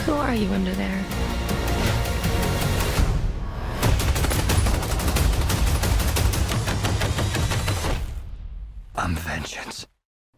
Who are you under there? I'm vengeance.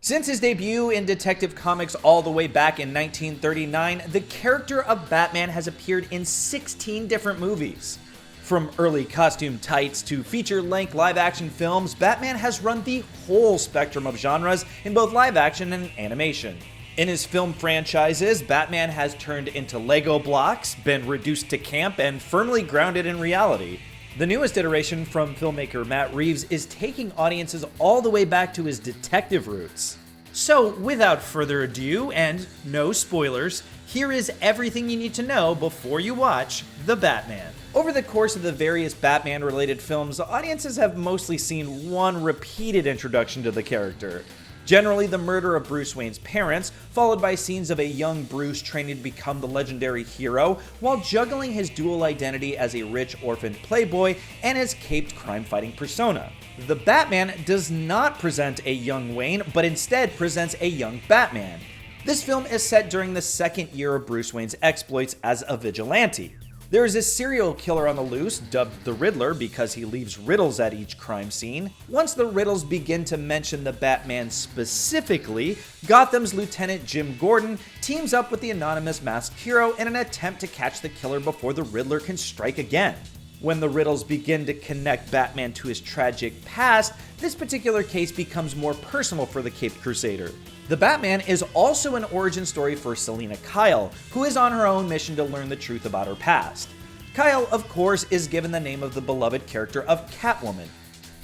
Since his debut in Detective Comics all the way back in 1939, the character of Batman has appeared in 16 different movies. From early costume tights to feature-length live-action films, Batman has run the whole spectrum of genres in both live-action and animation. In his film franchises, Batman has turned into Lego blocks, been reduced to camp, and firmly grounded in reality. The newest iteration from filmmaker Matt Reeves is taking audiences all the way back to his detective roots. So, without further ado, and no spoilers, here is everything you need to know before you watch The Batman. Over the course of the various Batman-related films, audiences have mostly seen one repeated introduction to the character. Generally, the murder of Bruce Wayne's parents, followed by scenes of a young Bruce training to become the legendary hero, while juggling his dual identity as a rich orphan playboy and his caped crime-fighting persona. The Batman does not present a young Wayne, but instead presents a young Batman. This film is set during the second year of Bruce Wayne's exploits as a vigilante. There is a serial killer on the loose, dubbed the Riddler because he leaves riddles at each crime scene. Once the riddles begin to mention the Batman specifically, Gotham's Lieutenant Jim Gordon teams up with the anonymous masked hero in an attempt to catch the killer before the Riddler can strike again. When the riddles begin to connect Batman to his tragic past, this particular case becomes more personal for the Caped Crusader. The Batman is also an origin story for Selina Kyle, who is on her own mission to learn the truth about her past. Kyle, of course, is given the name of the beloved character of Catwoman.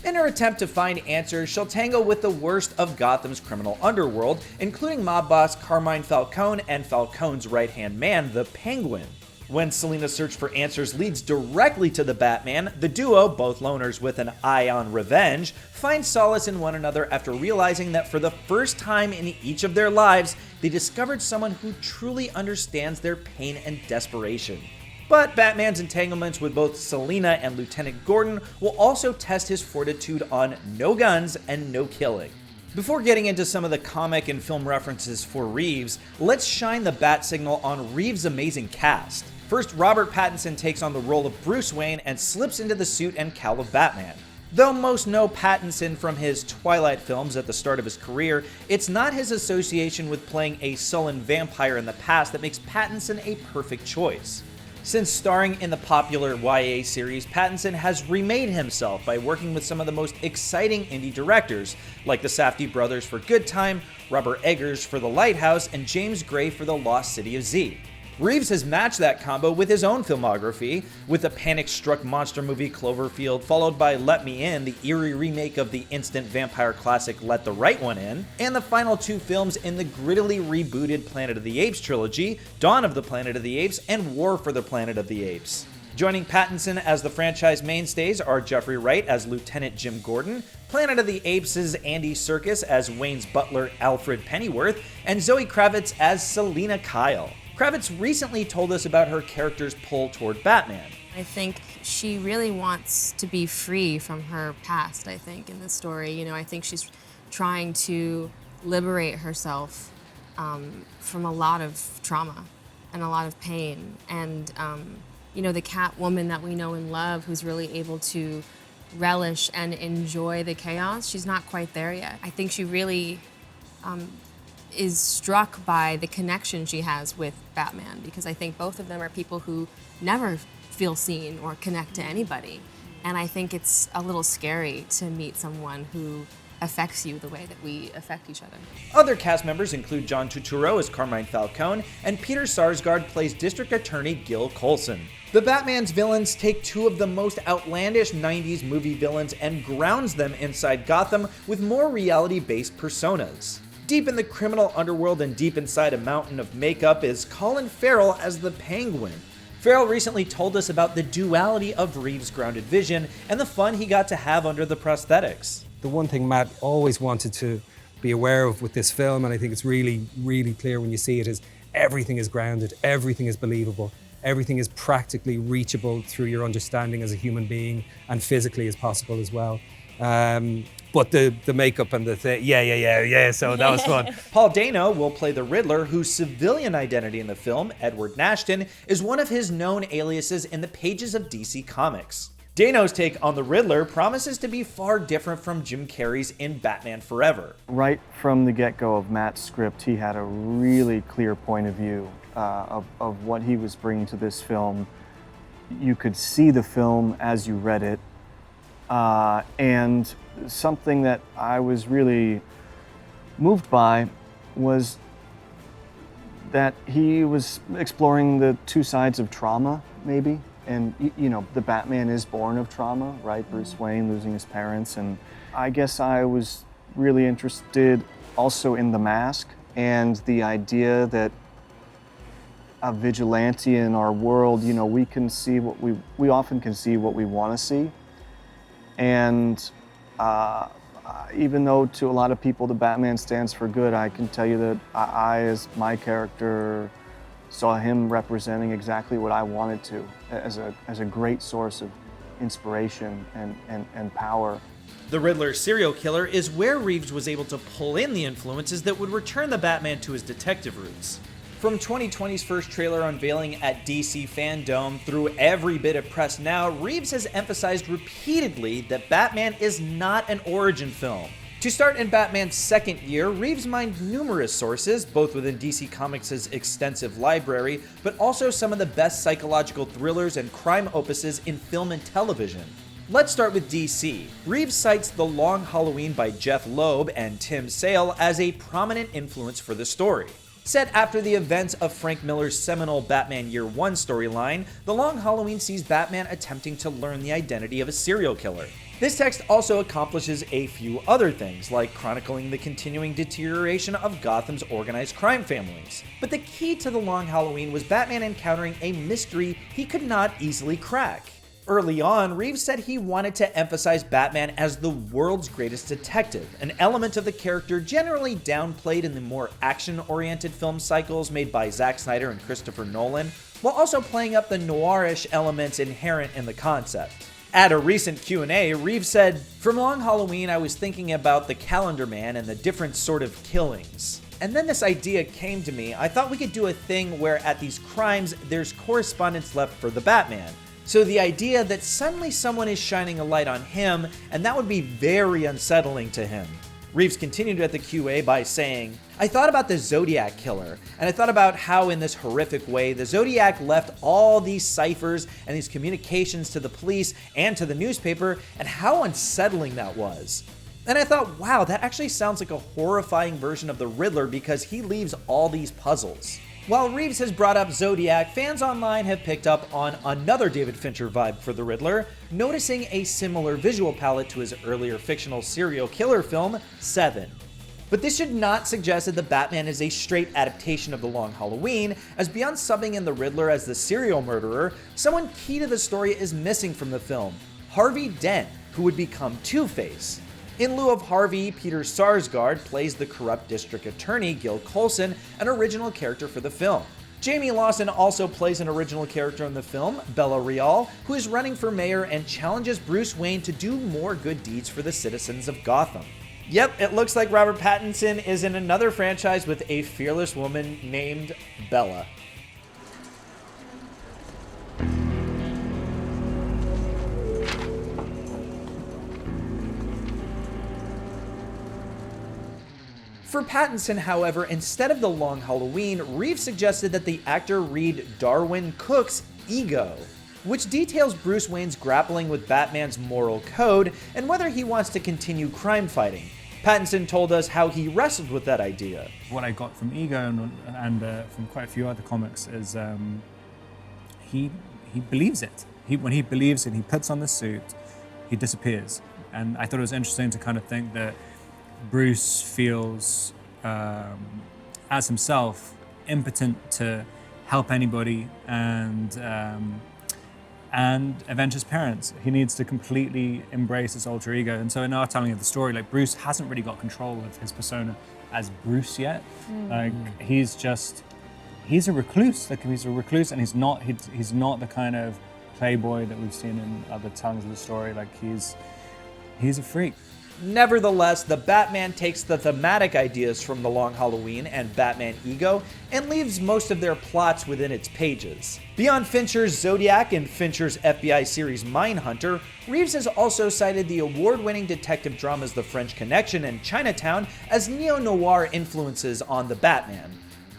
In her attempt to find answers, she'll tangle with the worst of Gotham's criminal underworld, including mob boss Carmine Falcone and Falcone's right-hand man, the Penguin. When Selina's search for answers leads directly to the Batman, the duo, both loners with an eye on revenge, find solace in one another after realizing that for the first time in each of their lives, they discovered someone who truly understands their pain and desperation. But Batman's entanglements with both Selina and Lieutenant Gordon will also test his fortitude on no guns and no killing. Before getting into some of the comic and film references for Reeves, let's shine the bat signal on Reeves' amazing cast. First, Robert Pattinson takes on the role of Bruce Wayne and slips into the suit and cowl of Batman. Though most know Pattinson from his Twilight films at the start of his career, it's not his association with playing a sullen vampire in the past that makes Pattinson a perfect choice. Since starring in the popular YA series, Pattinson has remade himself by working with some of the most exciting indie directors, like the Safdie brothers for Good Time, Robert Eggers for The Lighthouse, and James Gray for The Lost City of Z. Reeves has matched that combo with his own filmography, with the panic-struck monster movie Cloverfield, followed by Let Me In, the eerie remake of the instant vampire classic Let the Right One In, and the final two films in the grittily rebooted Planet of the Apes trilogy, Dawn of the Planet of the Apes and War for the Planet of the Apes. Joining Pattinson as the franchise mainstays are Jeffrey Wright as Lieutenant Jim Gordon, Planet of the Apes' Andy Serkis as Wayne's butler Alfred Pennyworth, and Zoe Kravitz as Selina Kyle. Kravitz recently told us about her character's pull toward Batman. I think she really wants to be free from her past, I think, in this story. You know, I think she's trying to liberate herself from a lot of trauma and a lot of pain. And, you know, the Catwoman that we know and love, who's really able to relish and enjoy the chaos, she's not quite there yet. I think she really is struck by the connection she has with Batman, because I think both of them are people who never feel seen or connect to anybody. And I think it's a little scary to meet someone who affects you the way that we affect each other. Other cast members include John Turturro as Carmine Falcone, and Peter Sarsgaard plays District Attorney Gil Colson. The Batman's villains take two of the most outlandish 90s movie villains and grounds them inside Gotham with more reality-based personas. Deep in the criminal underworld and deep inside a mountain of makeup is Colin Farrell as the Penguin. Farrell recently told us about the duality of Reeves' grounded vision and the fun he got to have under the prosthetics. The one thing Matt always wanted to be aware of with this film, and I think it's really, really clear when you see it, is everything is grounded, everything is believable, everything is practically reachable through your understanding as a human being and physically as possible as well. but the makeup and the thing, yeah. So that was fun. Paul Dano will play the Riddler, whose civilian identity in the film, Edward Nashton, is one of his known aliases in the pages of DC Comics. Dano's take on the Riddler promises to be far different from Jim Carrey's in Batman Forever. Right from the get-go of Matt's script, he had a really clear point of view of what he was bringing to this film. You could see the film as you read it, and something that I was really moved by was that he was exploring the two sides of trauma, maybe. And, you know, the Batman is born of trauma, right? Bruce Wayne losing his parents. And I guess I was really interested also in the mask and the idea that a vigilante in our world, you know, we often can see what we want to see. And even though to a lot of people the Batman stands for good, I can tell you that I as my character, saw him representing exactly what I wanted to, as a great source of inspiration and power. The Riddler serial killer is where Reeves was able to pull in the influences that would return the Batman to his detective roots. From 2020's first trailer unveiling at DC Fandom through every bit of press now, Reeves has emphasized repeatedly that Batman is not an origin film. To start in Batman's second year, Reeves mined numerous sources, both within DC Comics' extensive library, but also some of the best psychological thrillers and crime opuses in film and television. Let's start with DC. Reeves cites The Long Halloween by Jeff Loeb and Tim Sale as a prominent influence for the story. Set after the events of Frank Miller's seminal Batman Year One storyline, The Long Halloween sees Batman attempting to learn the identity of a serial killer. This text also accomplishes a few other things, like chronicling the continuing deterioration of Gotham's organized crime families. But the key to The Long Halloween was Batman encountering a mystery he could not easily crack. Early on, Reeves said he wanted to emphasize Batman as the world's greatest detective, an element of the character generally downplayed in the more action-oriented film cycles made by Zack Snyder and Christopher Nolan, while also playing up the noirish elements inherent in the concept. At a recent Q&A, Reeves said, "From Long Halloween, I was thinking about the Calendar Man and the different sort of killings. And then this idea came to me. I thought we could do a thing where at these crimes, there's correspondence left for the Batman. So the idea that suddenly someone is shining a light on him, and that would be very unsettling to him." Reeves continued at the QA by saying, "I thought about the Zodiac Killer, and I thought about how in this horrific way the Zodiac left all these ciphers and these communications to the police and to the newspaper, and how unsettling that was. And I thought, wow, that actually sounds like a horrifying version of the Riddler because he leaves all these puzzles." While Reeves has brought up Zodiac, fans online have picked up on another David Fincher vibe for the Riddler, noticing a similar visual palette to his earlier fictional serial killer film, Seven. But this should not suggest that the Batman is a straight adaptation of The Long Halloween, as beyond subbing in the Riddler as the serial murderer, someone key to the story is missing from the film: Harvey Dent, who would become Two-Face. In lieu of Harvey, Peter Sarsgaard plays the corrupt district attorney Gil Colson, an original character for the film. Jamie Lawson also plays an original character in the film, Bella Real, who is running for mayor and challenges Bruce Wayne to do more good deeds for the citizens of Gotham. Yep, it looks like Robert Pattinson is in another franchise with a fearless woman named Bella. For Pattinson, however, instead of The Long Halloween, Reeves suggested that the actor read Darwin Cook's Ego, which details Bruce Wayne's grappling with Batman's moral code and whether he wants to continue crime fighting. Pattinson told us how he wrestled with that idea. What I got from Ego and from quite a few other comics is he believes it. When he believes it, he puts on the suit, he disappears. And I thought it was interesting to kind of think that Bruce feels, as himself, impotent to help anybody and avenge his parents. He needs to completely embrace his alter ego. And so in our telling of the story, like, Bruce hasn't really got control of his persona as Bruce yet. Like, he's a recluse. Like, he's a recluse, and he's not the kind of playboy that we've seen in other tellings of the story. Like, he's a freak. Nevertheless, the Batman takes the thematic ideas from The Long Halloween and Batman Ego and leaves most of their plots within its pages. Beyond Fincher's Zodiac and Fincher's FBI series Mindhunter, Reeves has also cited the award-winning detective dramas The French Connection and Chinatown as neo-noir influences on the Batman.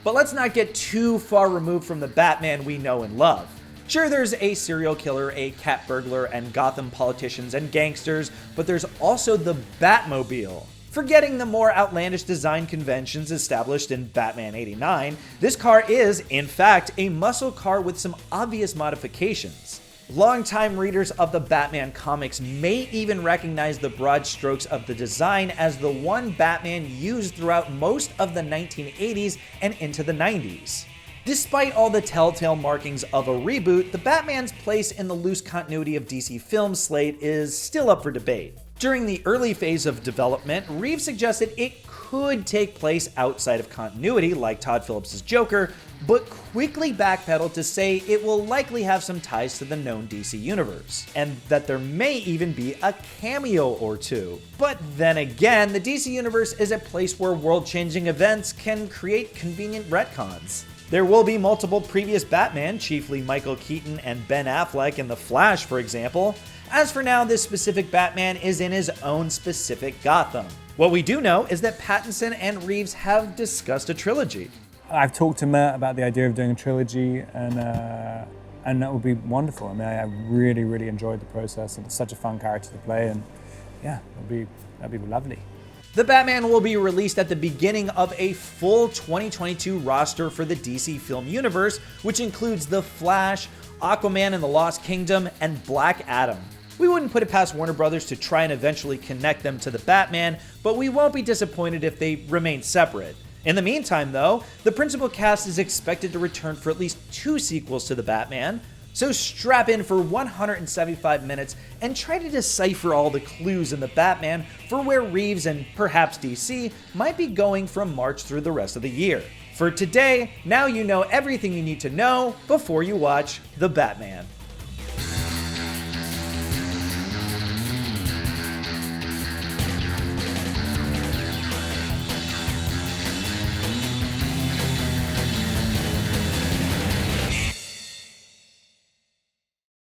But let's not get too far removed from the Batman we know and love. Sure, there's a serial killer, a cat burglar, and Gotham politicians and gangsters, but there's also the Batmobile. Forgetting the more outlandish design conventions established in Batman '89, this car is, in fact, a muscle car with some obvious modifications. Longtime readers of the Batman comics may even recognize the broad strokes of the design as the one Batman used throughout most of the 1980s and into the 90s. Despite all the telltale markings of a reboot, the Batman's place in the loose continuity of DC Films' slate is still up for debate. During the early phase of development, Reeves suggested it could take place outside of continuity, like Todd Phillips' Joker, but quickly backpedaled to say it will likely have some ties to the known DC universe, and that there may even be a cameo or two. But then again, the DC universe is a place where world-changing events can create convenient retcons. There will be multiple previous Batman, chiefly Michael Keaton and Ben Affleck in The Flash, for example. As for now, this specific Batman is in his own specific Gotham. What we do know is that Pattinson and Reeves have discussed a trilogy. I've talked to Mert about the idea of doing a trilogy, and that would be wonderful. I mean, I really, really enjoyed the process, and it's such a fun character to play, and yeah, that'd be lovely. The Batman will be released at the beginning of a full 2022 roster for the DC film universe, which includes The Flash, Aquaman and the Lost Kingdom, and Black Adam. We wouldn't put it past Warner Brothers to try and eventually connect them to the Batman, but we won't be disappointed if they remain separate. In the meantime, though, the principal cast is expected to return for at least 2 sequels to the Batman, so strap in for 175 minutes and try to decipher all the clues in the Batman for where Reeves and perhaps DC might be going from March through the rest of the year. For today, now you know everything you need to know before you watch The Batman.